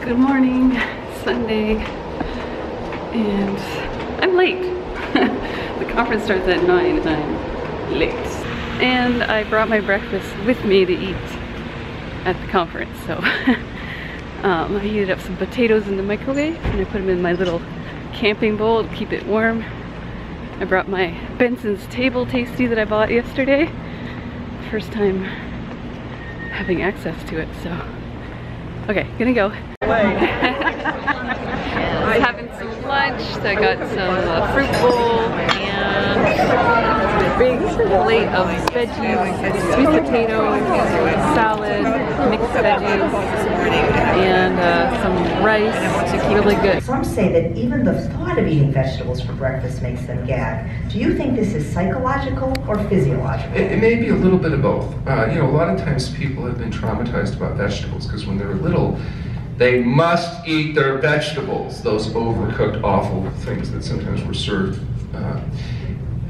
Good morning, Sunday, and I'm late. The conference starts at 9 and I'm late. And I brought my breakfast with me to eat at the conference, so I heated up some potatoes in the microwave and I put them in my little camping bowl to keep it warm. I brought my Benson's Table Tasty that I bought yesterday. First time having access to it, so okay, gonna go. I was having some lunch, so I got some fruit bowl and a big plate of veggies, sweet potato, salad, mixed veggies, and some rice. It's really good. Some say that even the thought of eating vegetables for breakfast makes them gag. Do you think this is psychological or physiological? It may be a little bit of both. You know, a lot of times people have been traumatized about vegetables because when they were little, they must eat their vegetables, those overcooked, awful things that sometimes were served.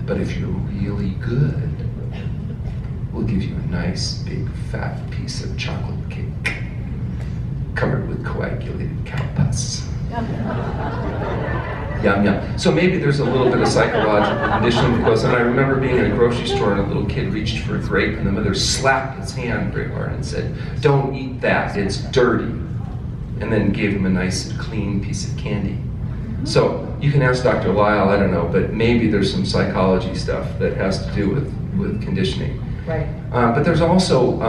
But if you're really good, we'll give you a nice, big, fat piece of chocolate cake covered with coagulated cow pus. Yum, yum. So maybe there's a little bit of psychological conditioning that goes on. I remember being in a grocery store and a little kid reached for a grape and the mother slapped his hand very hard and said, "Don't eat that, it's dirty." And then gave him a nice, clean piece of candy. So you can ask Dr. Lyle, I don't know, but maybe there's some psychology stuff that has to do with conditioning. Right. But there's also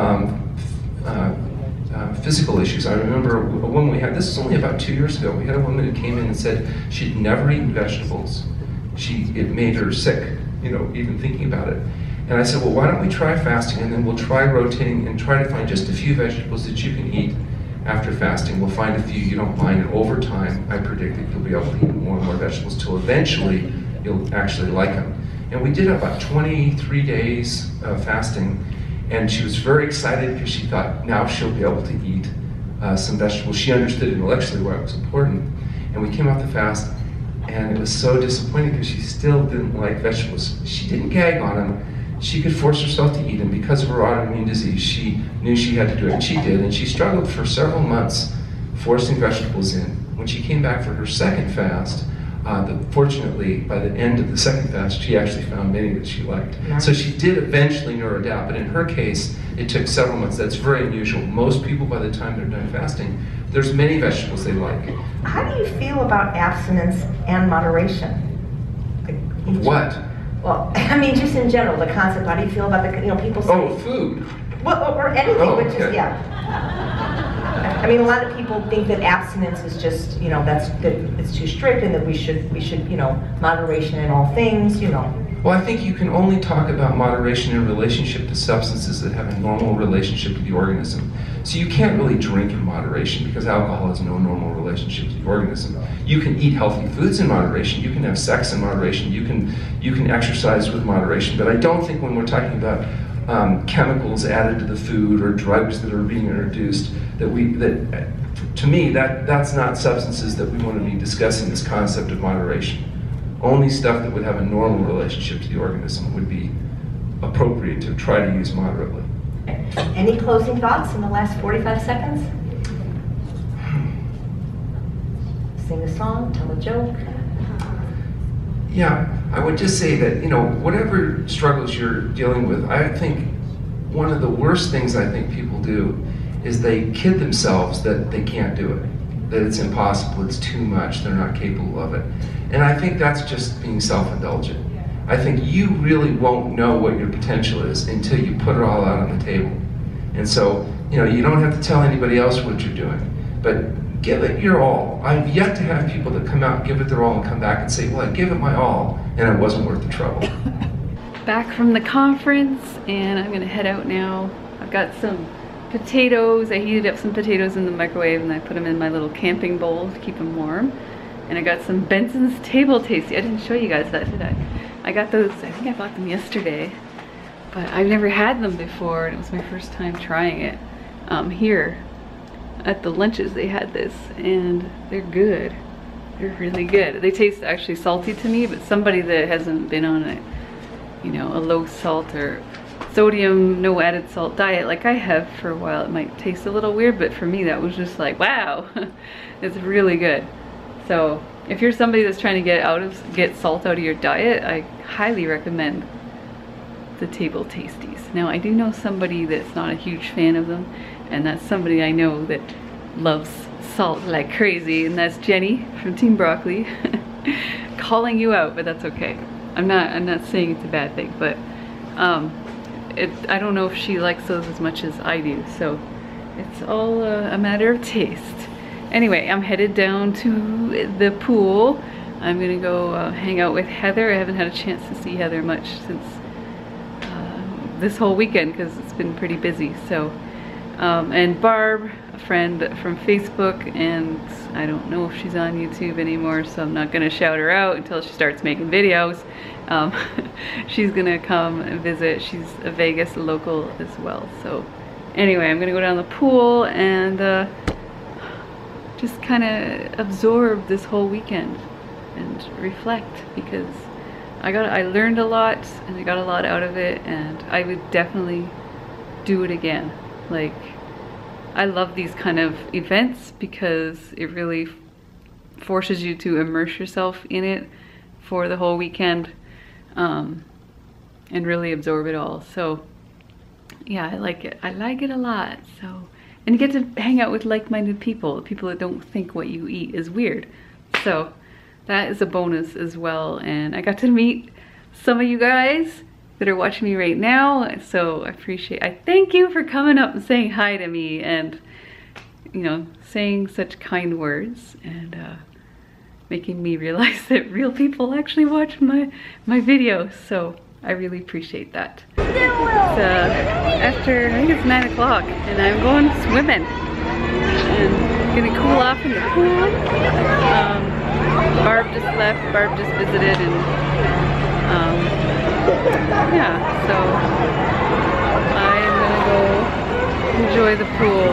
physical issues. I remember when we had, this is only about 2 years ago, we had a woman who came in and said she'd never eaten vegetables. It made her sick, you know, even thinking about it. And I said, well, why don't we try fasting and then we'll try rotating and try to find just a few vegetables that you can eat after fasting. We'll find a few you don't mind, and over time, I predict that you'll be able to eat more and more vegetables till eventually you'll actually like them. And we did about 23 days of fasting, and she was very excited because she thought now she'll be able to eat some vegetables. She understood intellectually why it was important. And we came off the fast, and it was so disappointing because she still didn't like vegetables. She didn't gag on them. She could force herself to eat them. Because of her autoimmune disease, she knew she had to do it, and she did. And she struggled for several months forcing vegetables in. When she came back for her second fast, fortunately, by the end of the second fast, she actually found many that she liked. Nice. So she did eventually neuroadapt, but in her case, it took several months. That's very unusual. Most people, by the time they're done fasting, there's many vegetables they like. How do you feel about abstinence and moderation? What? Well, I mean, just in general, the concept. How do you feel about the, you know, people say... Oh, food. Well, or anything, oh, but just, okay. Yeah. I mean, a lot of people think that abstinence is just, you know, that it's too strict and that we should, you know, moderation in all things, you know. Well, I think you can only talk about moderation in relationship to substances that have a normal relationship to the organism. So you can't really drink in moderation because alcohol has no normal relationship to the organism. You can eat healthy foods in moderation, you can have sex in moderation, you can exercise with moderation, but I don't think when we're talking about chemicals added to the food or drugs that are being introduced, to me, that's not substances that we want to be discussing this concept of moderation. Only stuff that would have a normal relationship to the organism would be appropriate to try to use moderately. Any closing thoughts in the last 45 seconds? Sing a song, tell a joke. Yeah, I would just say that, you know, whatever struggles you're dealing with, I think one of the worst things I think people do is they kid themselves that they can't do it, that it's impossible, it's too much, they're not capable of it. And I think that's just being self-indulgent. I think you really won't know what your potential is until you put it all out on the table. And so, you know, you don't have to tell anybody else what you're doing, but give it your all. I've yet to have people that come out and give it their all and come back and say, well, I gave it my all and it wasn't worth the trouble. Back from the conference, and I'm gonna head out now. I've got some potatoes. I heated up some potatoes in the microwave and I put them in my little camping bowl to keep them warm. And I got some Benson's Table Tasty. I didn't show you guys that, did I? I got those, I think I bought them yesterday, but I've never had them before and it was my first time trying it. Here at the lunches they had this and they're good. They're really good. They taste actually salty to me, but somebody that hasn't been on you know, a low salt or sodium, no added salt diet like I have for a while. It might taste a little weird, but for me that was just like, wow, it's really good. So if you're somebody that's trying to get salt out of your diet, I highly recommend the Table Tasties. Now I do know somebody that's not a huge fan of them, and that's somebody I know that loves salt like crazy, and that's Jenny from Team Broccoli. Calling you out, but that's okay. I'm not saying it's a bad thing, but I don't know if she likes those as much as I do, so it's all a matter of taste. Anyway, I'm headed down to the pool. I'm gonna go hang out with Heather. I haven't had a chance to see Heather much since this whole weekend because it's been pretty busy. So, and Barb, a friend from Facebook, and I don't know if she's on YouTube anymore, so I'm not gonna shout her out until she starts making videos. She's gonna come and visit. She's a Vegas local as well. So anyway, I'm gonna go down the pool and just kind of absorb this whole weekend and reflect, because I learned a lot and I got a lot out of it, and I would definitely do it again. Like, I love these kind of events because it really forces you to immerse yourself in it for the whole weekend, and really absorb it all. So yeah, I like it. I like it a lot. So, and you get to hang out with like-minded people that don't think what you eat is weird. So that is a bonus as well. And I got to meet some of you guys that are watching me right now. So I thank you for coming up and saying hi to me, and, you know, saying such kind words, and making me realize that real people actually watch my videos. So I really appreciate that. It's after, I think it's 9 o'clock, and I'm going swimming and gonna cool off in the pool. Barb just left, Barb just visited, and yeah, so I'm gonna go enjoy the pool.